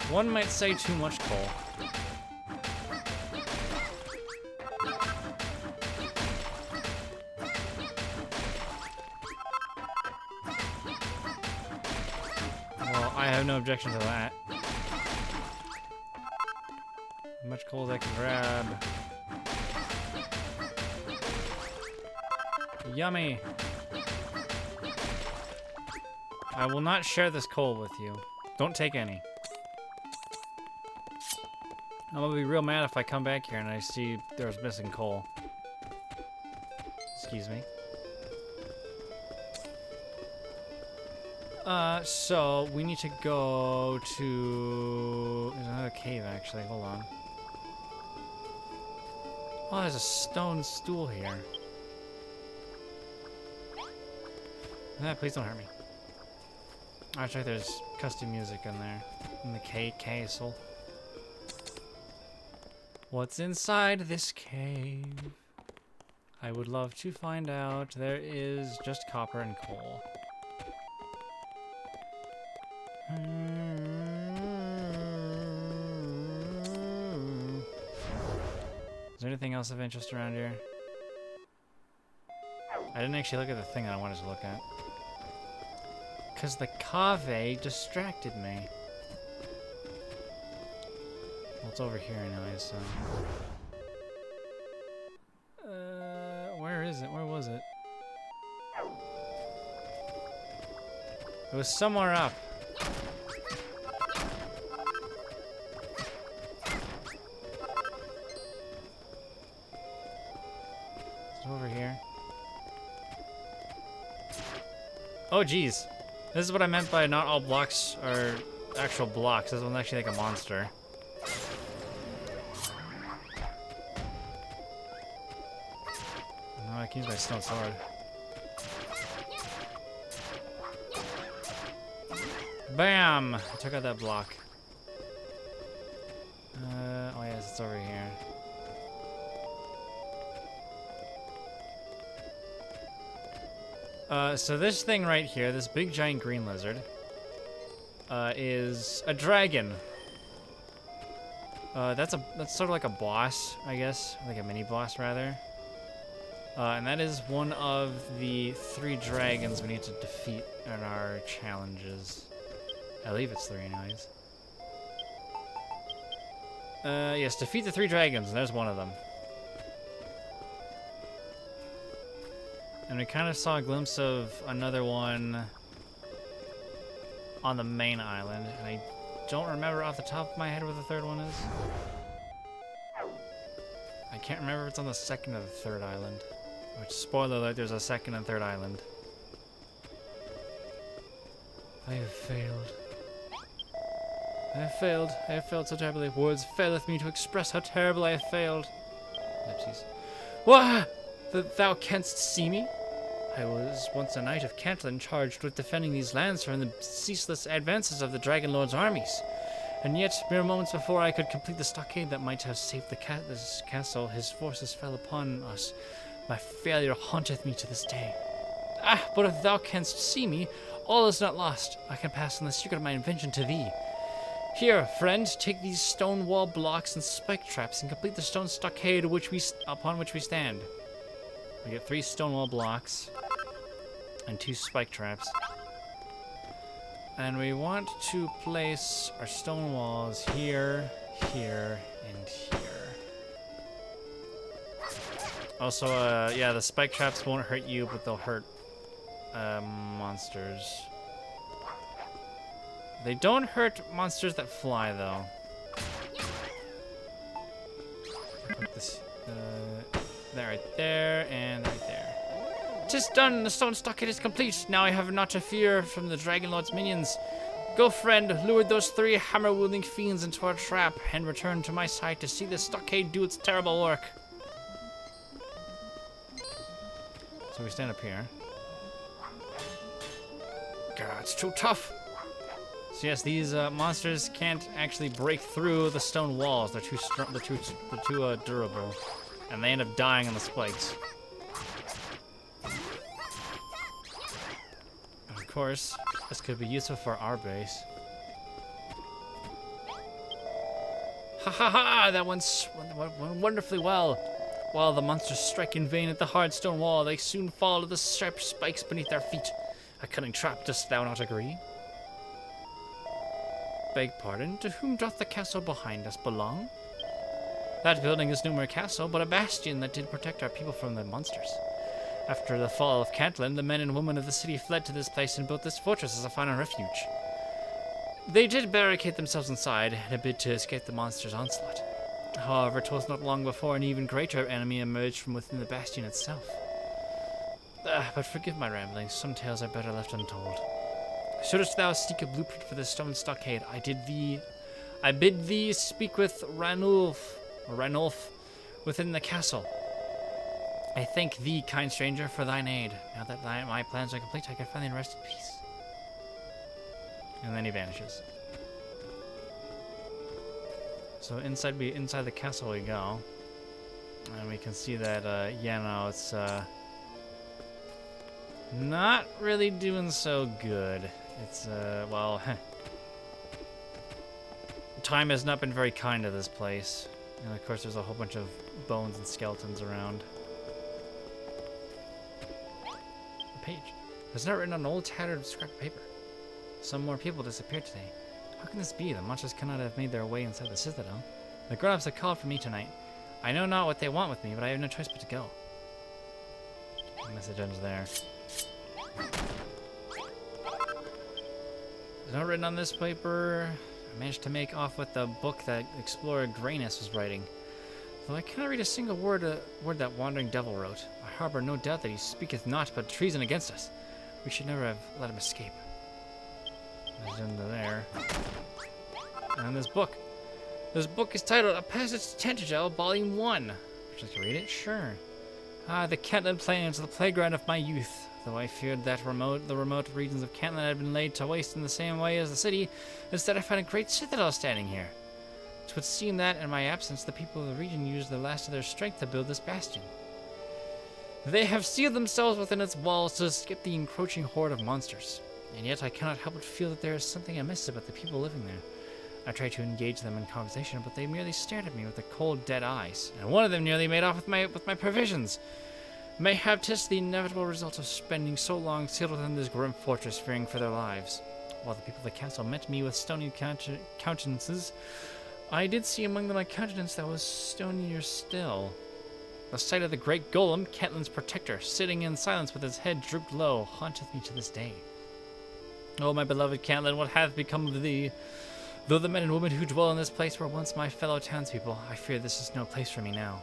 One might say too much coal. Well, I have no objection to that. As much coal as I can grab. Yummy! I will not share this coal with you. Don't take any. I'm gonna be real mad if I come back here and I see there's missing coal. Excuse me. So we need to go to... There's another cave, actually. Hold on. Oh, there's a stone stool here. Please don't hurt me. Actually, there's custom music in there. In the castle. What's inside this cave? I would love to find out. There is just copper and coal. Is there anything else of interest around here? I didn't actually look at the thing that I wanted to look at. Because the cave distracted me. Well, it's over here anyway, so... where is it? Where was it? It was somewhere up. It's over here. Oh, geez. This is what I meant by not all blocks are actual blocks. This one's actually like a monster. No, I can use my stone sword. Bam! I took out that block. Oh yes, it's over here. So this thing right here, this big giant green lizard, is a dragon. That's sort of like a boss, I guess, like a mini boss rather. And that is one of the 3 dragons we need to defeat in our challenges. I believe it's 3 anyways. Yes, defeat the 3 dragons, and there's one of them. And we kind of saw a glimpse of another one on the main island, and I don't remember off the top of my head where the 3rd one is. I can't remember if it's on the 2nd or the 3rd island. Which, spoiler alert, there's a 2nd and 3rd island. I have failed. I have failed. I have failed so terribly. Words faileth me to express how terrible I have failed. Ellipses. Wah! That thou canst see me? I was once a knight of Cantland charged with defending these lands from the ceaseless advances of the Dragon Lord's armies. And yet, mere moments before I could complete the stockade that might have saved this castle, his forces fell upon us. My failure haunteth me to this day. Ah, but if thou canst see me, all is not lost. I can pass on the secret of my invention to thee. Here, friend, take these stone wall blocks and spike traps and complete the stone stockade upon which we stand. We get 3 stone wall blocks and 2 spike traps. And we want to place our stone walls here, here, and here. Also, yeah, the spike traps won't hurt you, but they'll hurt monsters. They don't hurt monsters that fly, though. Put this, that right there, and right there. 'Tis done! The stone stockade is complete! Now I have naught to fear from the Dragon Lord's minions. Go, friend, lure those 3 hammer-wielding fiends into our trap, and return to my side to see the stockade do its terrible work. So we stand up here. God, it's too tough! So yes, these monsters can't actually break through the stone walls. They're too strong. They're too durable, and they end up dying on the spikes. And of course, this could be useful for our base. Ha ha ha! That went wonderfully well. While the monsters strike in vain at the hard stone wall, they soon fall to the sharp spikes beneath their feet. A cunning trap, dost thou not agree? Beg pardon, to whom doth the castle behind us belong? That building is no mere castle, but a bastion that did protect our people from the monsters. After the fall of Cantlin, the men and women of the city fled to this place and built this fortress as a final refuge. They did barricade themselves inside in a bid to escape the monster's onslaught. However, 'twas not long before an even greater enemy emerged from within the bastion itself. But forgive my ramblings, some tales are better left untold. Shouldst thou seek a blueprint for this stone stockade, I bid thee speak with Ranulf within the castle. I thank thee, kind stranger, for thine aid. Now that my plans are complete, I can finally rest in peace. And then he vanishes. So inside the castle we go, and we can see that yeah, no, it's not really doing so good. It's well, time has not been very kind to this place, and of course there's a whole bunch of bones and skeletons around. A page. There's not written on an old tattered scrap of paper. Some more people disappeared today. How can this be? The monsters cannot have made their way inside the citadel. The grown-ups have called for me tonight. I know not what they want with me, but I have no choice but to go. The message ends there. There's not written on this paper. I managed to make off with the book that Explorer Grayness was writing. Though I cannot read a single word that wandering devil wrote. I harbor no doubt that he speaketh not but treason against us. We should never have let him escape. There's into there. And this book. This book is titled A Passage to Tantagel, Volume 1. Would you like to read it? Sure. The Cantlin Plains, the playground of my youth. Though I feared that the remote regions of Cantlin had been laid to waste in the same way as the city, instead I found a great citadel standing here. It would seem that, in my absence, the people of the region used the last of their strength to build this bastion. They have sealed themselves within its walls to escape the encroaching horde of monsters. And yet I cannot help but feel that there is something amiss about the people living there. I tried to engage them in conversation, but they merely stared at me with their cold, dead eyes, and one of them nearly made off with my provisions. Mayhap 'tis the inevitable result of spending so long sealed within this grim fortress, fearing for their lives. While the people of the castle met me with stony countenances, I did see among them a countenance that was stonier still. The sight of the great golem, Cantlin's protector, sitting in silence with his head drooped low, haunteth me to this day. Oh, my beloved Cantlin, what hath become of thee? Though the men and women who dwell in this place were once my fellow townspeople, I fear this is no place for me now.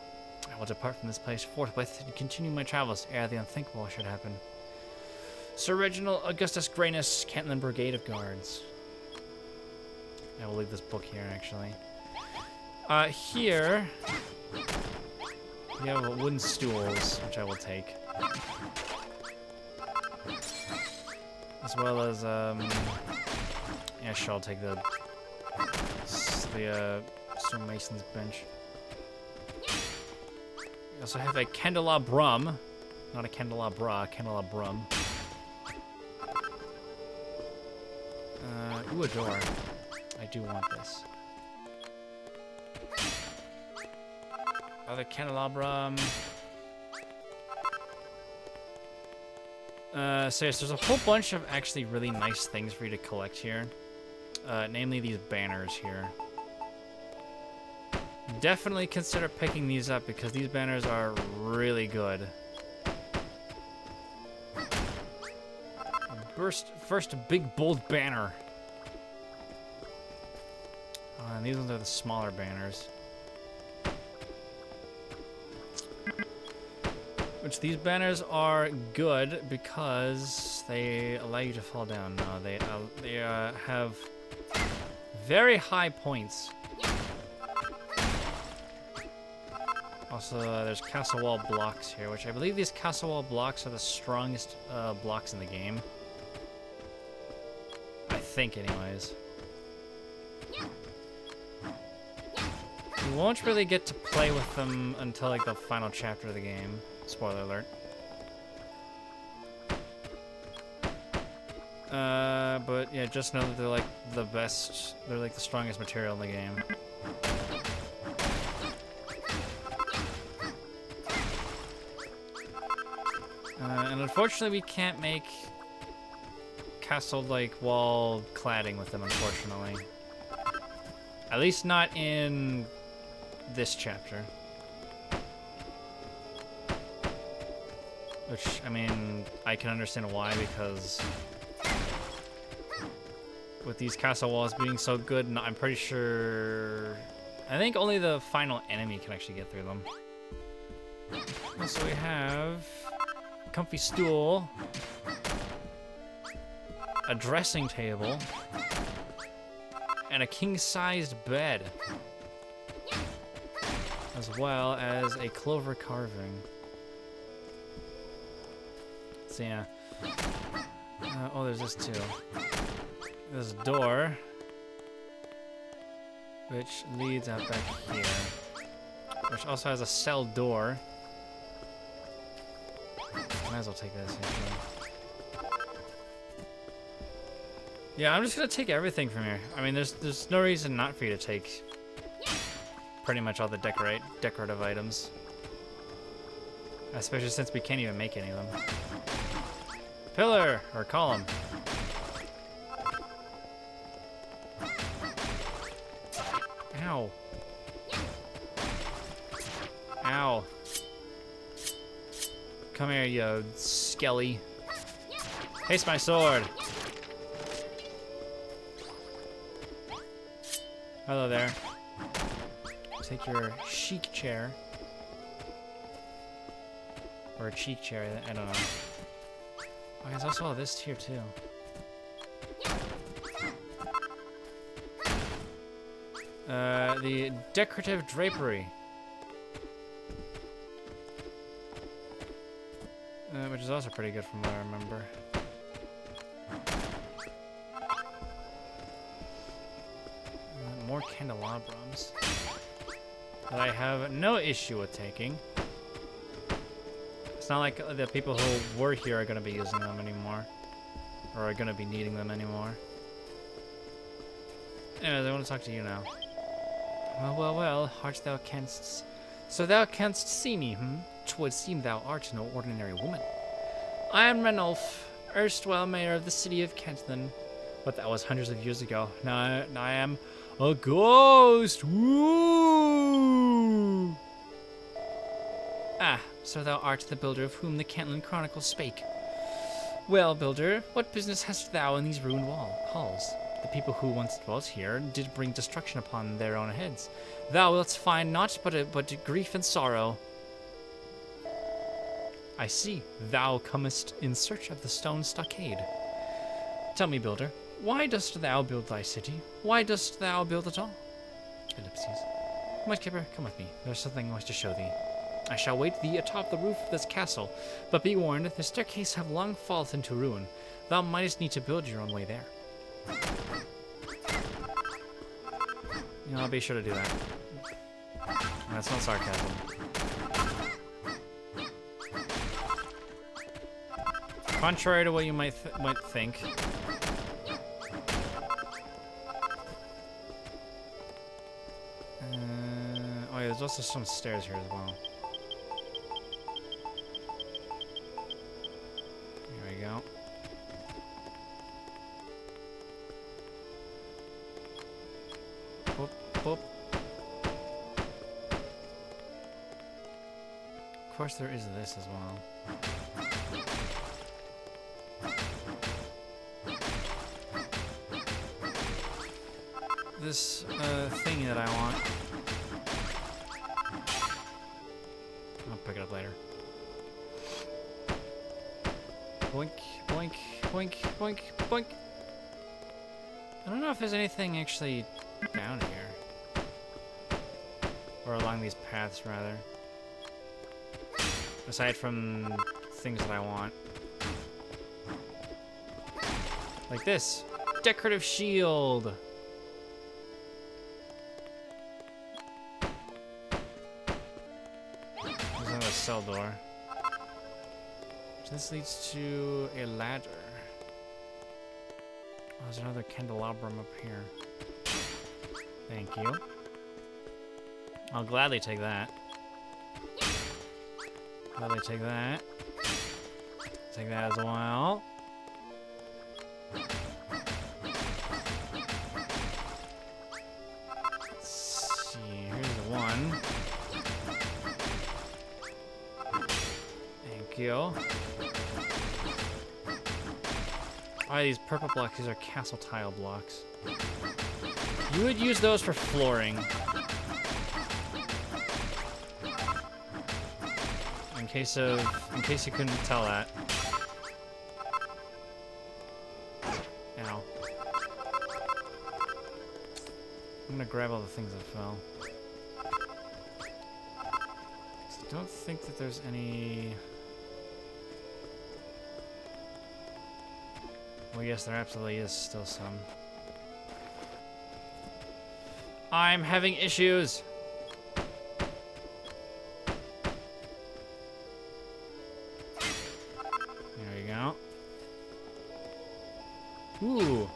I will depart from this place forthwith and continue my travels ere the unthinkable should happen. Sir Reginald Augustus Grayness, Cantlin Brigade of Guards. I will leave this book here, actually. Here, we have wooden stools, which I will take. As well as, yeah, sure, I'll take the stonemason's bench. We also have a candelabrum, not a candelabra, a candelabrum. Ooh, a door. I do want this. Other candelabrum. So yes, there's a whole bunch of actually really nice things for you to collect here. Namely these banners here. Definitely consider picking these up because these banners are really good. First, a big bold banner. And these ones are the smaller banners. Which these banners are good because they allow you to fall down. No, they have very high points. Also, there's castle wall blocks here, which I believe these castle wall blocks are the strongest blocks in the game. I think, anyways. You won't really get to play with them until like the final chapter of the game. Spoiler alert. But yeah, just know that they're like the best, they're like the strongest material in the game. And unfortunately, we can't make castle-like wall cladding with them, unfortunately. At least not in this chapter. Which, I mean, I can understand why, because with these castle walls being so good, I'm pretty sure... I think only the final enemy can actually get through them. So we have a comfy stool, a dressing table, and a king-sized bed, as well as a clover carving. So yeah. Oh, there's this too. There's a door, which leads out back here, which also has a cell door. Might as well take this, actually. Yeah, I'm just gonna take everything from here. I mean, there's no reason not for you to take pretty much all the decorative items. Especially since we can't even make any of them. Pillar, or column. Ow. Ow. Come here, you skelly. Taste my sword. Hello there. Take your chic chair. Or a cheek chair, I don't know. Oh, there's also all this here, too. The decorative drapery. Which is also pretty good from what I remember. More candelabras. That I have no issue with taking. It's not like the people who were here are going to be using them anymore. Or are going to be needing them anymore. Anyways, I want to talk to you now. Well, art thou canst... So thou canst see me, hmm? 'Twould seem thou art no ordinary woman. I am Ranulf, erstwhile mayor of the city of Kenton. But that was hundreds of years ago. Now I am a ghost! Woo! Ah, so thou art the builder of whom the Cantland Chronicles spake. Well, builder, what business hast thou in these ruined halls? The people who once dwelt here did bring destruction upon their own heads. Thou wilt find naught but grief and sorrow. I see. Thou comest in search of the stone stockade. Tell me, builder, why dost thou build thy city? Why dost thou build at all? Ellipses. Mudkipper, come with me. There's something I wish to show thee. I shall wait thee atop the roof of this castle, but be warned, the staircase have long fallen to ruin. Thou mightest need to build your own way there. You know, I'll be sure to do that. That's not sarcasm. Contrary to what you might think. Oh yeah, there's also some stairs here as well. Here we go. Boop, boop. Of course there is this as well. This thing that I want. I'll pick it up later. Boink, boink, boink, boink, boink. I don't know if there's anything actually down here. Or along these paths, rather. Aside from things that I want. Like this. Decorative shield. There's another cell door. This leads to a ladder. Oh, there's another candelabrum up here. Thank you. I'll gladly take that. Gladly take that. Take that as well. Let's see, here's the one. Thank you. Oh, these purple blocks, these are castle tile blocks. You would use those for flooring. In case you couldn't tell that. Ow. I'm gonna grab all the things that fell. I don't think that there's any... Well, yes, there absolutely is still some. I'm having issues! There you go. Ooh!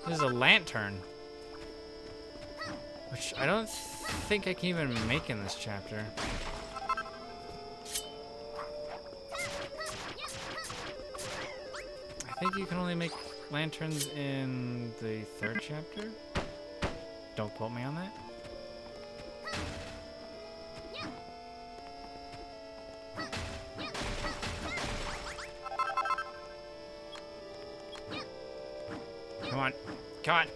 This is a lantern. Which I don't think I can even make in this chapter. I think you can only make lanterns in the 3rd chapter. Don't quote me on that. Come on. Come on.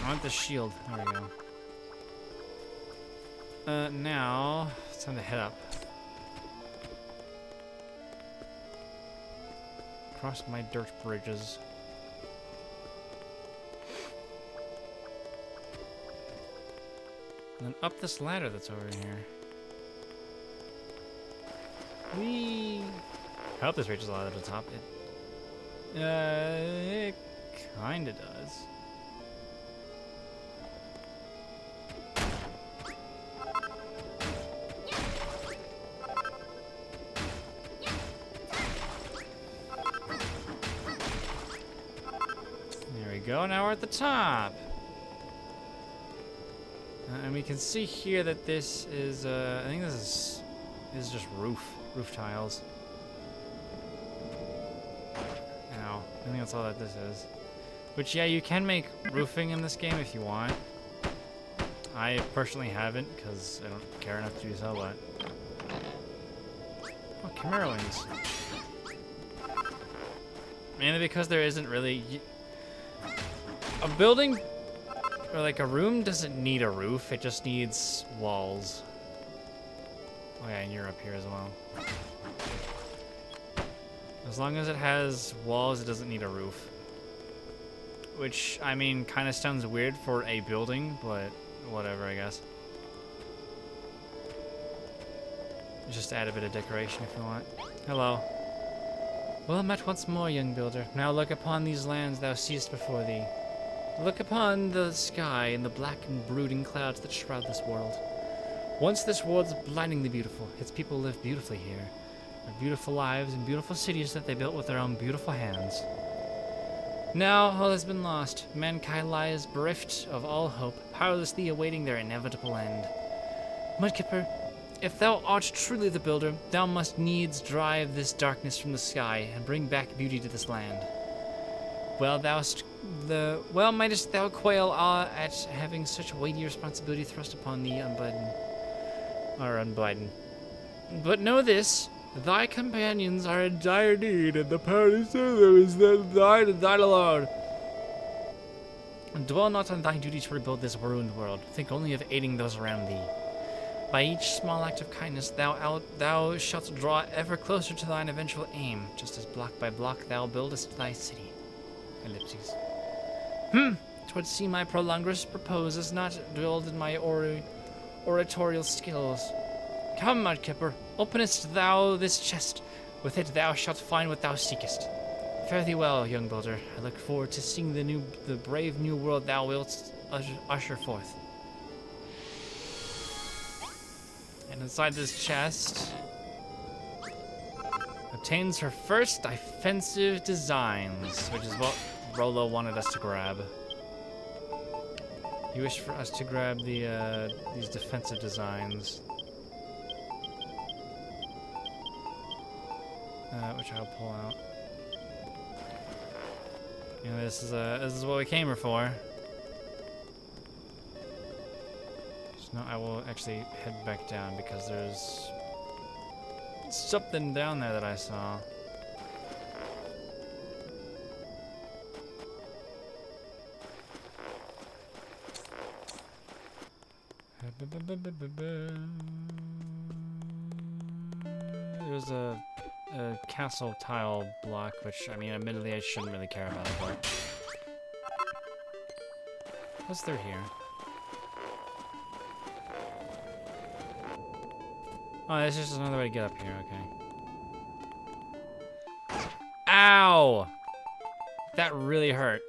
I want the shield. There we go. Now, it's time to head up. Across my dirt bridges. And then up this ladder that's over here. Whee! I hope this reaches a lot at the top. It kinda does. There we go, now we're at the top. And we can see here that this is, I think this is just roof tiles. Ow, I think that's all that this is. Which, yeah, you can make roofing in this game if you want. I personally haven't, because I don't care enough to do so, but... Oh, Chimera wings. Mainly because there isn't really... A building... Or like a room doesn't need a roof, it just needs walls. Oh yeah, and you're up here as well. As long as it has walls, it doesn't need a roof. Which, I mean, kind of sounds weird for a building, but whatever, I guess. Just add a bit of decoration if you want. Hello. Well met once more, young builder. Now look upon these lands thou seest before thee. Look upon the sky and the black and brooding clouds that shroud this world. Once this world's blindingly beautiful, its people live beautifully here. Their beautiful lives and beautiful cities that they built with their own beautiful hands. Now all has been lost. Mankind lies bereft of all hope, powerlessly awaiting their inevitable end. Mudkipper, if thou art truly the builder, thou must needs drive this darkness from the sky and bring back beauty to this land. Well mightest thou quail at having such weighty responsibility thrust upon thee, unbidden. But know this, thy companions are in dire need, and the power to save them is then thine and thine alone. Dwell not on thy duty to rebuild this ruined world. Think only of aiding those around thee. By each small act of kindness, thou shalt draw ever closer to thine eventual aim, just as block by block thou buildest thy city. Ellipses. Twould see my prolongus proposes not dwelled in my oratorial skills. Come, Mudkipper, openest thou this chest. With it thou shalt find what thou seekest. Fare thee well, young builder. I look forward to seeing the brave new world thou wilt usher forth. And inside this chest obtains her first offensive designs, which is what Rolo wanted us to grab. He wished for us to grab these defensive designs. which I'll pull out. You know, this is what we came here for. So now I will actually head back down because there's something down there that I saw. There's a castle tile block, which, I mean, admittedly I shouldn't really care about, but... What's through here? Oh, this is just another way to get up here, okay. Ow! That really hurt.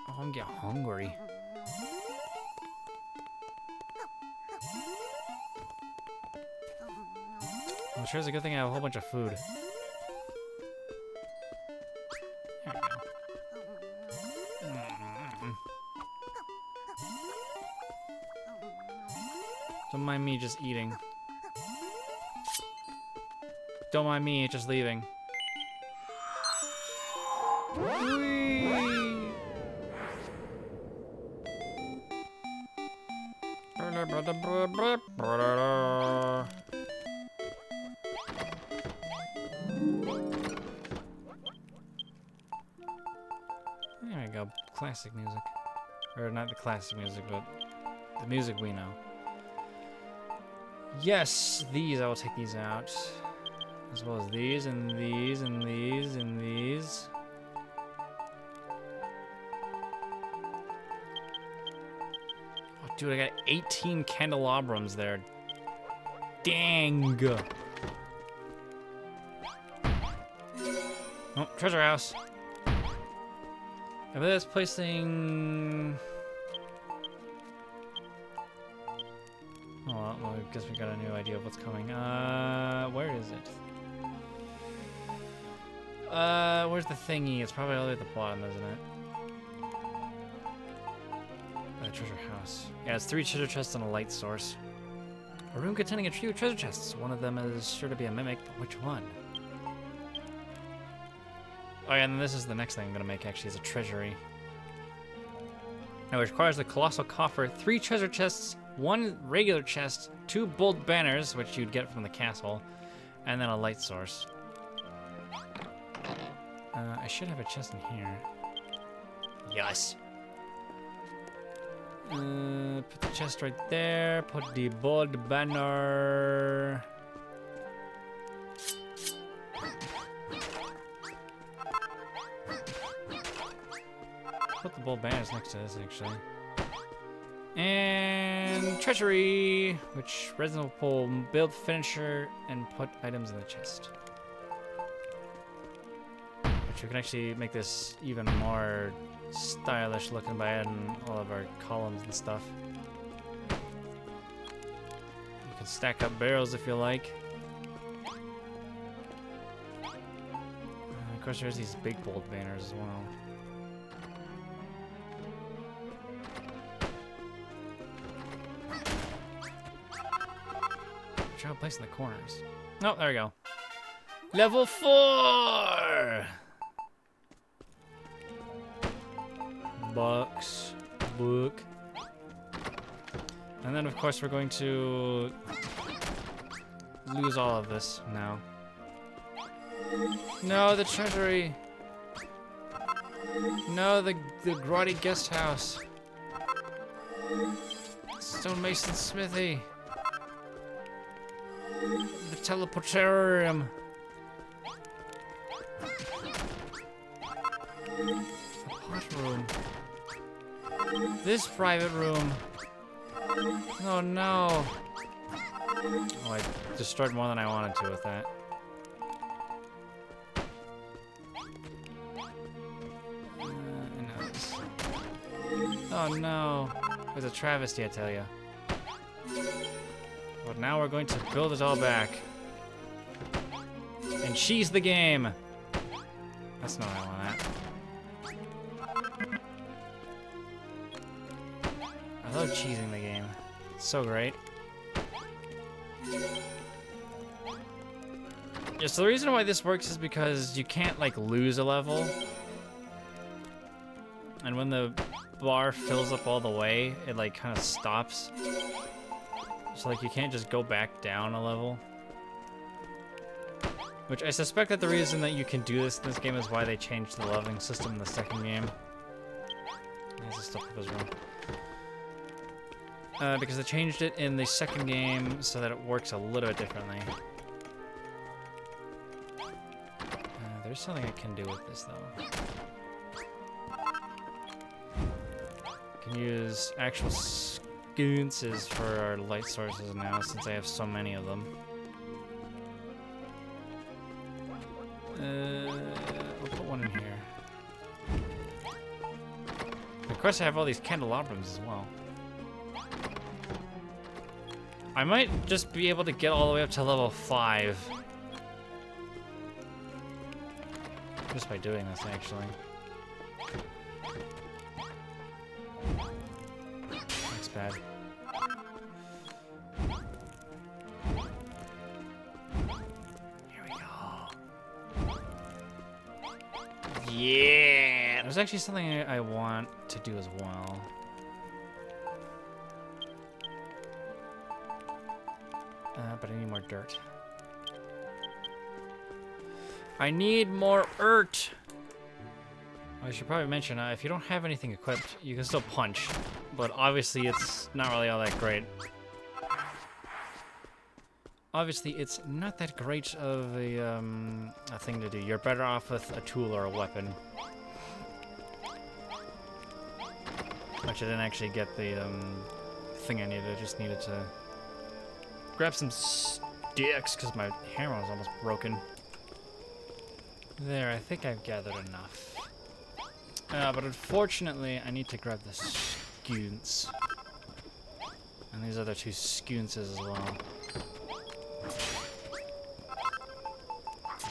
Oh, I'm getting hungry. Well, sure, it's a good thing I have a whole bunch of food. There we go. Don't mind me just eating. Don't mind me just leaving. Whee! There we go, classic music. Or not the classic music, but the music we know. Yes, these, I will take these out. As well as these, and these, and these, and these. Oh, dude, I got 18 candelabrums there. Dang. Oh, treasure house. I believe that's placing... Oh, well, I guess we got a new idea of what's coming. Where is it? Where's the thingy? It's probably all the way at the bottom, isn't it? The treasure house. Yeah, it's 3 treasure chests and a light source. A room containing a trio of treasure chests. One of them is sure to be a mimic, but which one? Oh yeah, and this is the next thing I'm gonna make, actually, is a treasury. It requires the colossal coffer, 3 treasure chests, 1 regular chest, 2 bold banners, which you'd get from the castle, and then a light source. I should have a chest in here. Yes. Put the chest right there, put the bold banner. Put the bold banners next to this, actually. And treasury, which Resident will build finisher and put items in the chest. Which we can actually make this even more stylish looking by adding all of our columns and stuff. You can stack up barrels if you like. Of course, there's these big bold banners as well. Try to place in the corners. Oh, there we go. Level 4! Box. Book. And then, of course, we're going to lose all of this now. No, the treasury. No, the grotty guest house. Stonemason smithy. The teleportarium. The pot room. This private room. Oh no. Oh, I destroyed more than I wanted to with that. Oh no. It was a travesty, I tell you. But now we're going to build it all back. And cheese the game. That's not what I want. I love cheesing the game. So great. Yeah, so the reason why this works is because you can't, like, lose a level. And when the bar fills up all the way, it, like, kind of stops. So, like, you can't just go back down a level. Which I suspect that the reason that you can do this in this game is why they changed the leveling system in the second game. There's a stuff up his room. Because they changed it in the second game so that it works a little bit differently. There's something I can do with this, though. I can use actual sconces for our light sources now, since I have so many of them. I'll put one in here. Of course, I have all these candelabras as well. I might just be able to get all the way up to level 5. Just by doing this, actually. That's bad. Here we go. Yeah! There's actually something I want to do as well. But I need more dirt. I need more earth. I should probably mention, if you don't have anything equipped, you can still punch. But obviously it's not really all that great. Obviously it's not that great of a thing to do. You're better off with a tool or a weapon. Which I didn't actually get the thing I needed. I just needed to grab some sticks because my hammer was almost broken. There, I think I've gathered enough. But unfortunately, I need to grab the sconce. And these other 2 sconces as well.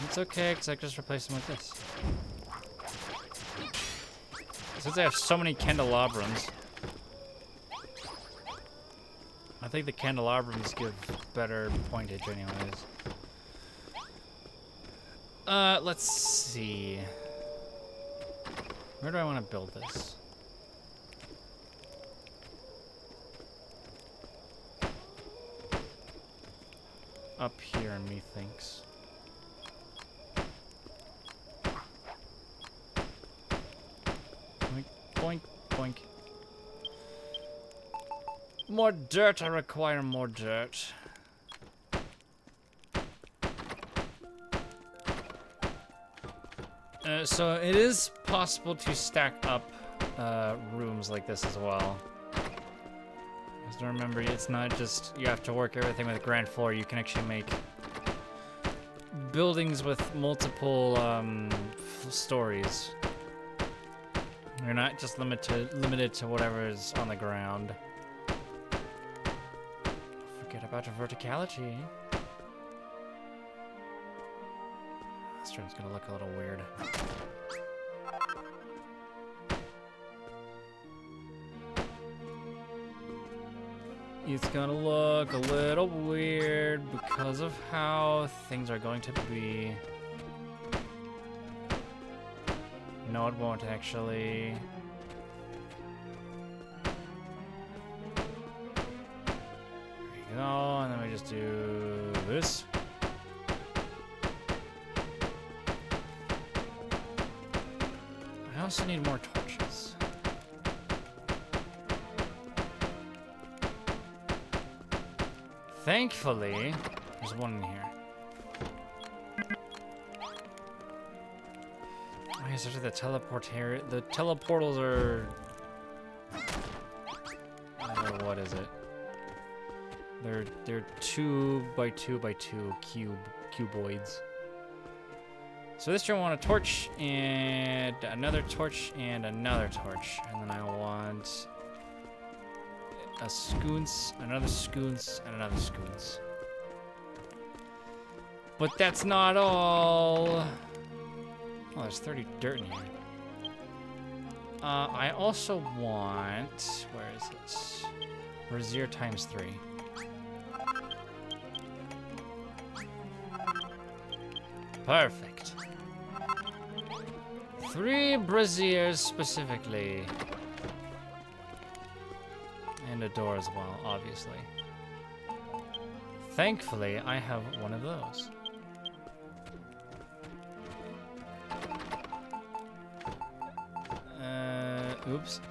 It's okay, because I can just replace them with this. Since I have so many candelabras, I think the candelabras give better pointage anyways. Let's see. Where do I want to build this? Up here, methinks. Boink, boink, boink. More dirt, I require more dirt. So it is possible to stack up rooms like this as well. Just remember, it's not just you have to work everything with a ground floor. You can actually make buildings with multiple stories. You're not just limited to whatever is on the ground. Forget about verticality. This room's gonna look a little weird. It's gonna look a little weird because of how things are going to be. No, it won't actually. There you go, and then we just do this. I also need more torches. Thankfully, there's one in here. I guess there's the teleporter. The teleportals are. What is it? They're 2 by 2 by 2 cuboids. So this time I want a torch and another torch and another torch, and then I want a sconce, another sconce, and another sconce. But that's not all. Oh, there's 30 dirt in here. I also want, where is it? Brazier times 3. Perfect. 3 braziers specifically. And a door as well, obviously. Thankfully, I have one of those. Oops.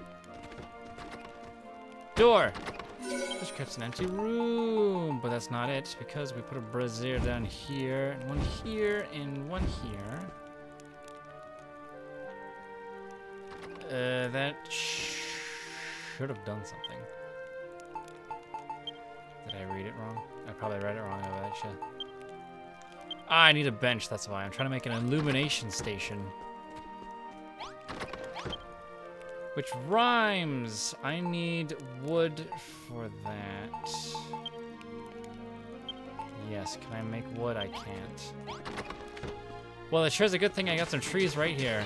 Door! Which keeps an empty room, but that's not it, because we put a brazier down here, and one here, and one here. That should have done something. Did I read it wrong? I probably read it wrong, I bet you. Ah, I need a bench, that's why. I'm trying to make an illumination station. Which rhymes. I need wood for that. Yes, can I make wood? I can't. Well, it sure is a good thing I got some trees right here.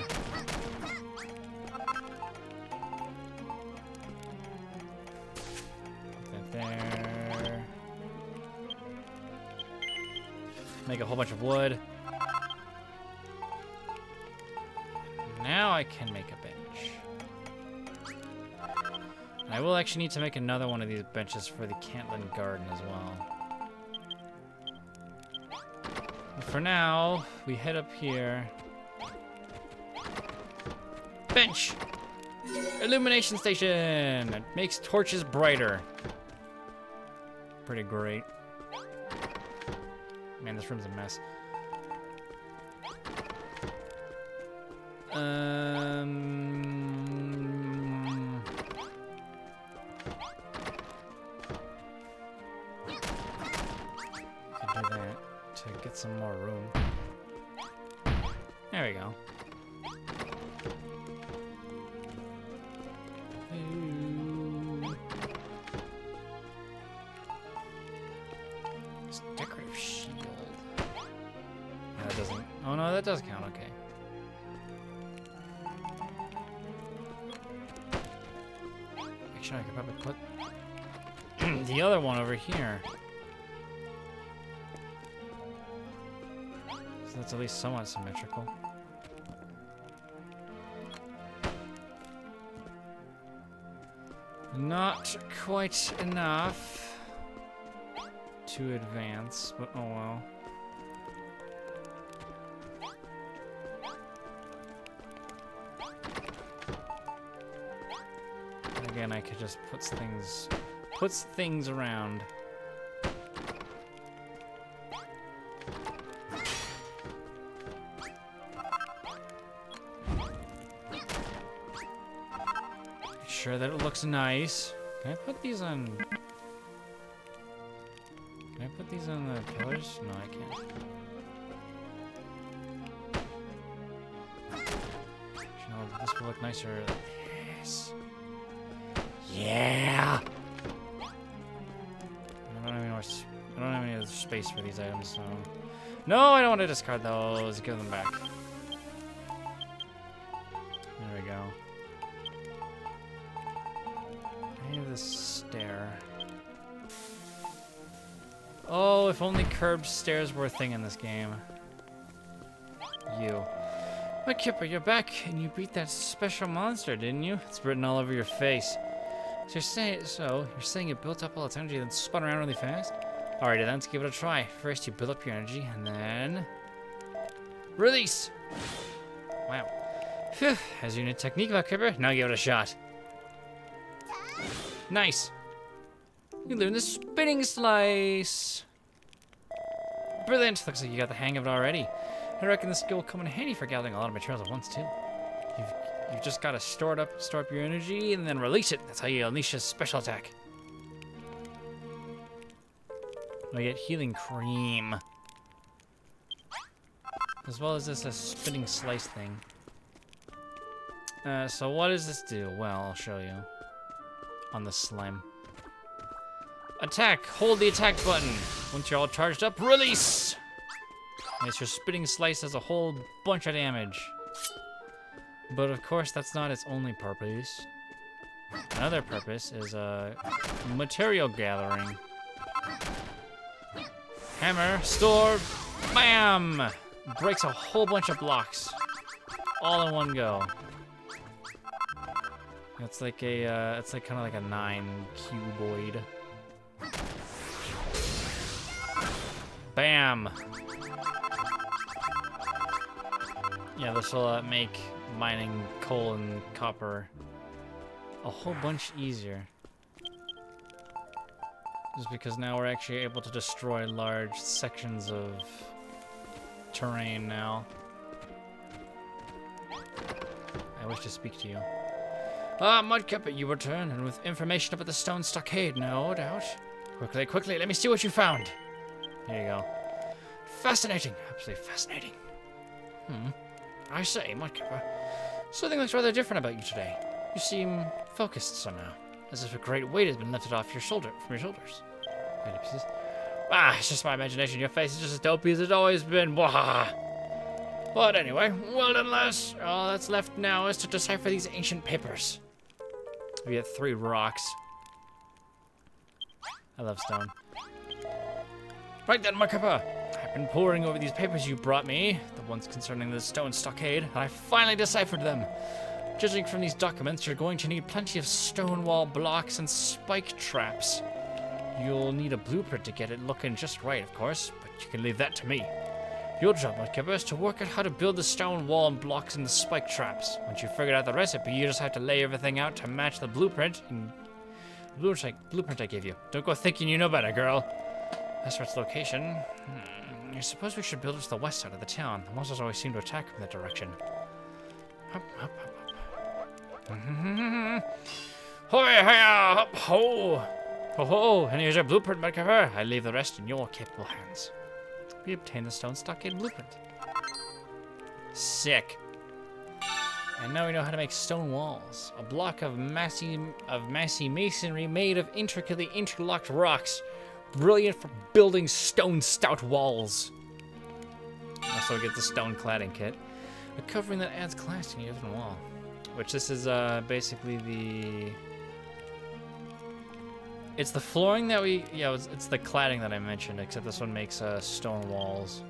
Put that there. Make a whole bunch of wood. Now I can make a bench. I will actually need to make another one of these benches for the Cantlin Garden as well. But for now, we head up here. Bench! Illumination station! It makes torches brighter. Pretty great. Man, this room's a mess. Some more room. There we go. This decorative shield. That doesn't. Oh no, that does count. Okay. Actually, I could probably put the other one over here. That's at least somewhat symmetrical. Not quite enough to advance, but oh well. Again, I could just put things around. Sure that it looks nice. Can I put these on? Can I put these on the pillars? No, I can't. You know, this will look nicer like this. Yeah. I don't have any other space for these items, so. No, I don't want to discard those. Give them back. There we go. I have this stair. Oh, if only curved stairs were a thing in this game. You. But Kipper, you're back, and you beat that special monster, didn't you? It's written all over your face. So you're saying it built up all its energy, then spun around really fast? Alrighty then, let's give it a try. First, you build up your energy, and then... release! Wow. Phew, has your new technique, Kipper? Now give it a shot. Nice. You learned the spinning slice. Brilliant. Looks like you got the hang of it already. I reckon this skill will come in handy for gathering a lot of materials at once, too. You've just got to store up your energy and then release it. That's how you unleash a special attack. I get healing cream. As well as this spinning slice thing. So what does this do? Well, I'll show you. On the slime. Attack! Hold the attack button. Once you're all charged up, release! Yes, your spinning slice does a whole bunch of damage. But of course, that's not its only purpose. Another purpose is material gathering. Hammer, store, bam! Breaks a whole bunch of blocks, all in one go. It's like a, it's like kind of like a 9 cuboid. Bam! Yeah, this will make mining coal and copper a whole bunch easier. Just because now we're actually able to destroy large sections of terrain now. I wish to speak to you. Ah, Mudkipper, you return, and with information about the stone stockade, no doubt. Quickly, quickly, let me see what you found. Here you go. Fascinating, absolutely fascinating. I say, Mudkipper, something looks rather different about you today. You seem focused somehow, as if a great weight has been lifted off your shoulder, from your shoulders. Ah, it's just my imagination. Your face is just as dopey as it's always been. Wah! But anyway, well done, lass. All that's left now is to decipher these ancient papers. We get 3 rocks. I love stone. Right then, Mudkipper. I've been poring over these papers you brought me, the ones concerning the stone stockade, and I finally deciphered them. Judging from these documents, you're going to need plenty of stone wall blocks and spike traps. You'll need a blueprint to get it looking just right, of course, but you can leave that to me. Your job, Mudkipper, is to work out how to build the stone wall and blocks and the spike traps. Once you've figured out the recipe, you just have to lay everything out to match the blueprint and blueprint I gave you. Don't go thinking you know better, girl. As for its location, I suppose we should build it to the west side of the town. The monsters always seem to attack from that direction. Hop, hop, hop, hop. Hoy, hiya, hop, ho! Ho, ho, and here's your blueprint, Mudkipper. I leave the rest in your capable hands. We obtain the stone stockade blueprint. Sick. And now we know how to make stone walls. A block of massy masonry made of intricately interlocked rocks. Brilliant for building stone stout walls. Also get the stone cladding kit. A covering that adds class to your open wall. Which this is basically the... It's the flooring that we... Yeah, it's the cladding that I mentioned, except this one makes stone walls.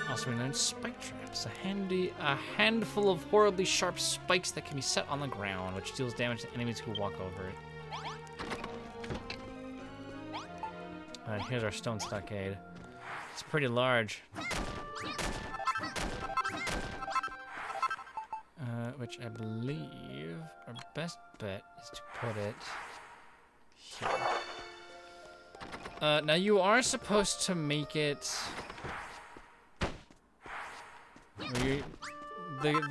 Also, we learned spike traps. A handful of horribly sharp spikes that can be set on the ground, which deals damage to enemies who walk over it. Alright, here's our stone stockade. It's pretty large. Which I believe our best bet is to put it here. Now you are supposed to make it... The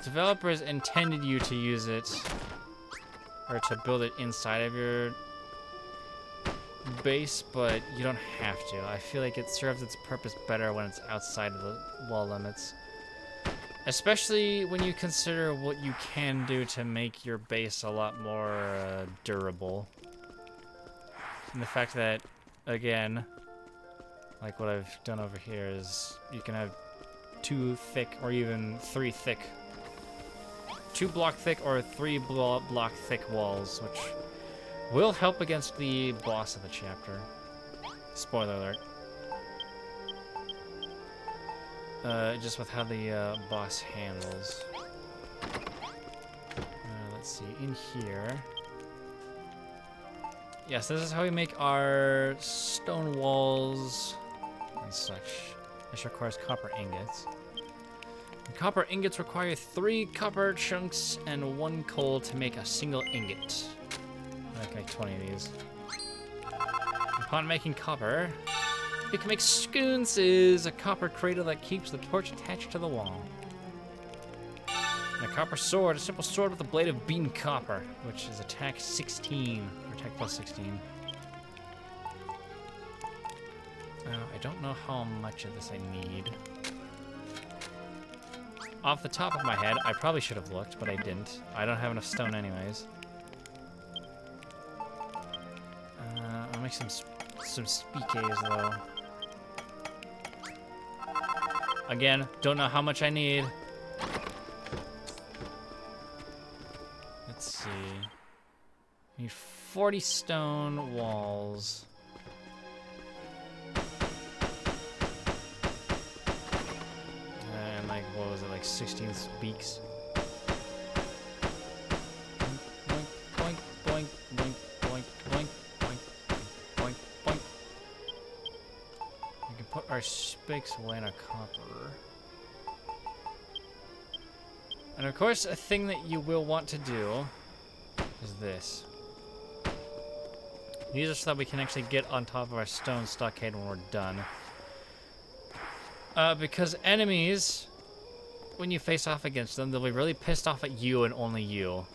developers intended you to use it, or to build it inside of your base, but you don't have to. I feel like it serves its purpose better when it's outside of the wall limits. Especially when you consider what you can do to make your base a lot more durable. And the fact that, again, like what I've done over here is you can have 2 thick or even 3 thick, 2 block thick or 3 block thick walls, which will help against the boss of the chapter. Spoiler alert. Just with how the boss handles. Let's see, in here. Yes, this is how we make our stone walls and such. This requires copper ingots. And copper ingots require 3 copper chunks and 1 coal to make a single ingot. I can make 20 of these. Upon making copper, you can make sconces, a copper cradle that keeps the torch attached to the wall. And a copper sword, a simple sword with a blade of bean copper, which is attack 16, or attack plus 16. I don't know how much of this I need. Off the top of my head, I probably should have looked, but I didn't. I don't have enough stone anyways. I'll make some speakays though. Again, don't know how much I need. Need 40 stone walls. And like, what was it, like 16 beaks? Boink, boink, boink, boink, boink, boink, boink, boink. We can put our spikes away in our copper. And of course, a thing that you will want to do is this. These are so that we can actually get on top of our stone stockade when we're done. Because enemies, when you face off against them, they'll be really pissed off at you and only you.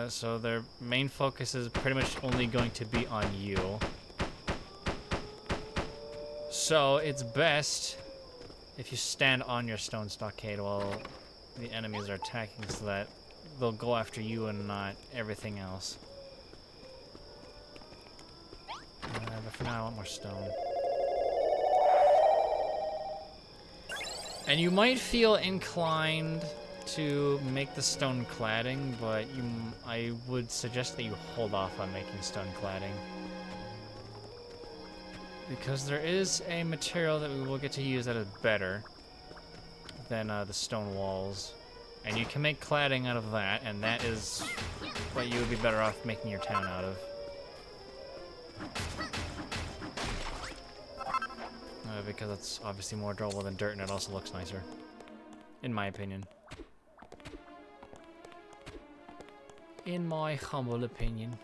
So their main focus is pretty much only going to be on you. So it's best if you stand on your stone stockade while the enemies are attacking, so that they'll go after you and not everything else. But for now, I want more stone. And you might feel inclined to make the stone cladding, but I would suggest that you hold off on making stone cladding. Because there is a material that we will get to use that is better than the stone walls. And you can make cladding out of that, and that is what you would be better off making your town out of. Because it's obviously more durable than dirt, and it also looks nicer. In my opinion. In my humble opinion.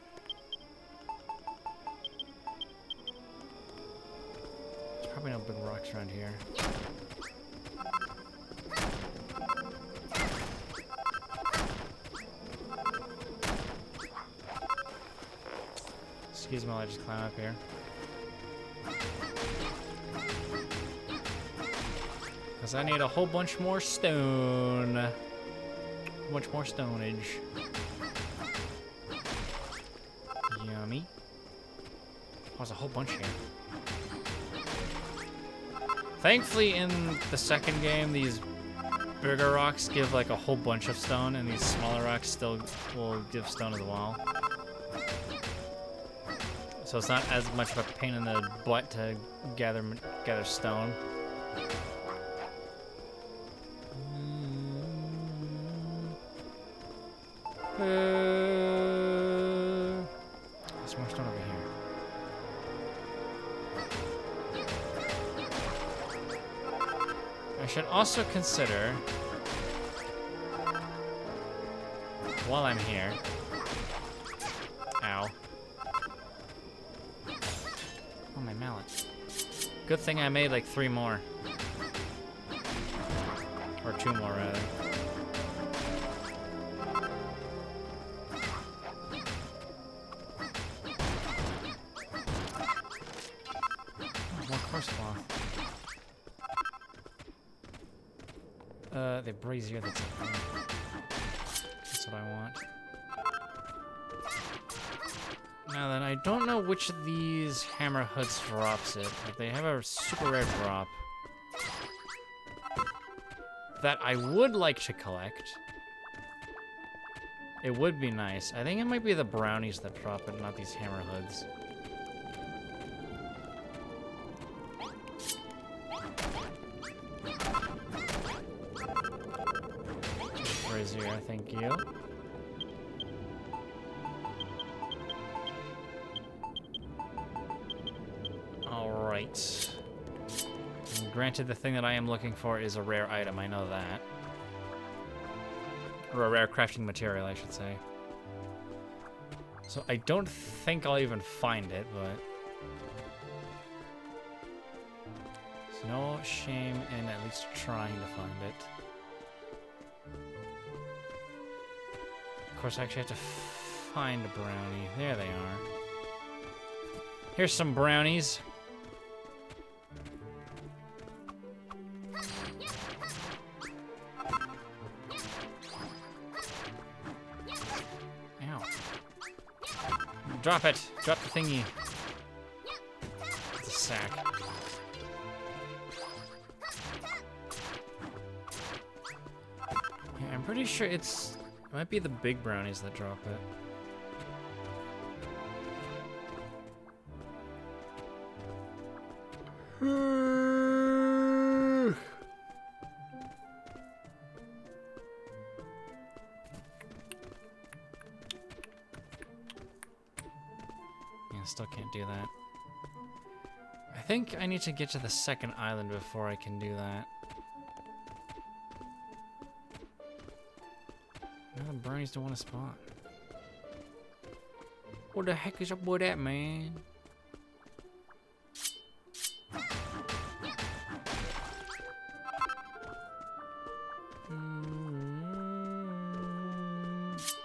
There's probably no big rocks around here. Excuse me while I just climb up here. Because I need a whole bunch more stone. A bunch more stonage. Yummy. Oh, there's a whole bunch here. Thankfully, in the second game, these bigger rocks give like a whole bunch of stone, and these smaller rocks still will give stone as well. So it's not as much of a pain in the butt to gather stone. There's more stone over here. I should also consider, while I'm here, ow. Oh, my mallet. Good thing I made like 3 more. Or 2 more, rather. The brazier, that's what I want. Now then, I don't know which of these hammer hoods drops it, but they have a super rare drop that I would like to collect. It would be nice. I think it might be the brownies that drop it, not these hammer hoods. Brazier, thank you. Alright. Granted, the thing that I am looking for is a rare item, I know that. Or a rare crafting material, I should say. So I don't think I'll even find it, but... there's no shame in at least trying to find it. Of course, I actually have to find a brownie. There they are. Here's some brownies. Ow. Drop it. Drop the thingy. It's a sack. Yeah, I'm pretty sure it might be the big brownies that drop it. Yeah, still can't do that. I think I need to get to the second island before I can do that. Now the brownies don't want to spawn. What the heck is up with that, man?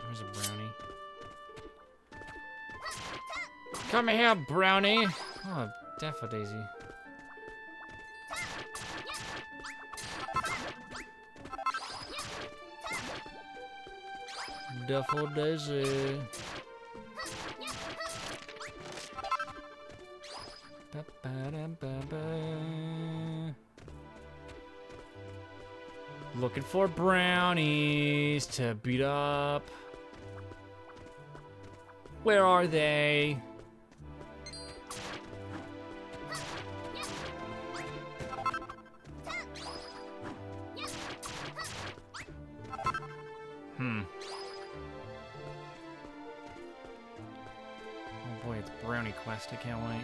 There's a brownie. Come here, brownie! Oh, Daffo Daisy. Daffo Daisy. Looking for brownies to beat up. Where are they? Oh boy, it's brownie quest. I can't wait.